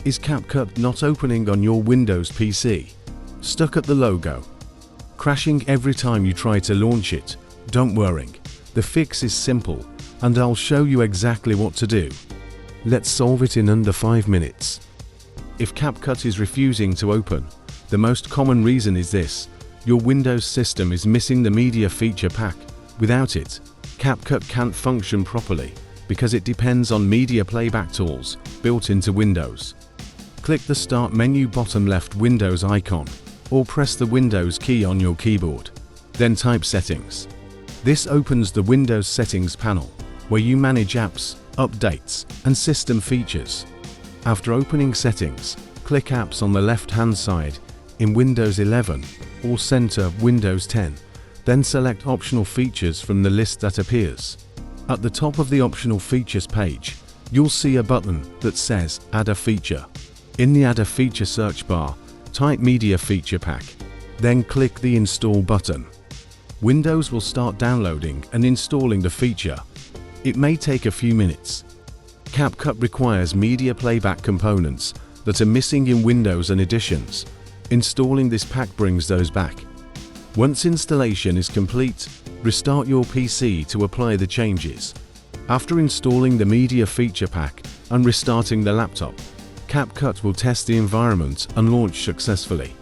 Is CapCut not opening on your Windows PC? Stuck at the logo? Crashing every time you try to launch it? Don't worry, the fix is simple, and I'll show you exactly what to do. Let's solve it in under 5 minutes. If CapCut is refusing to open, the most common reason is this: your Windows system is missing the media feature pack. Without it, CapCut can't function properly because it depends on media playback tools built into Windows. Click the Start menu bottom left Windows icon, or press the Windows key on your keyboard. Then type Settings. This opens the Windows Settings panel, where you manage apps, updates, and system features. After opening Settings, click Apps on the left-hand side in Windows 11 or Center Windows 10. Then select Optional Features from the list that appears. At the top of the Optional Features page, you'll see a button that says Add a Feature. In the Add a Feature search bar, type Media Feature Pack. Then click the Install button. Windows will start downloading and installing the feature. It may take a few minutes. CapCut requires media playback components that are missing in Windows and Editions. Installing this pack brings those back. Once installation is complete, restart your PC to apply the changes. After installing the media feature pack and restarting the laptop, CapCut will test the environment and launch successfully.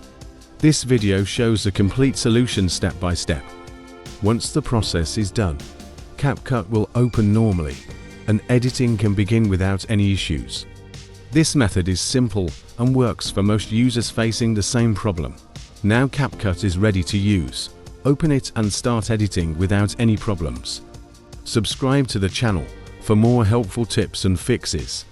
This video shows a complete solution step by step. Once the process is done, CapCut will open normally, and editing can begin without any issues. This method is simple and works for most users facing the same problem. Now CapCut is ready to use. Open it and start editing without any problems. Subscribe to the channel for more helpful tips and fixes.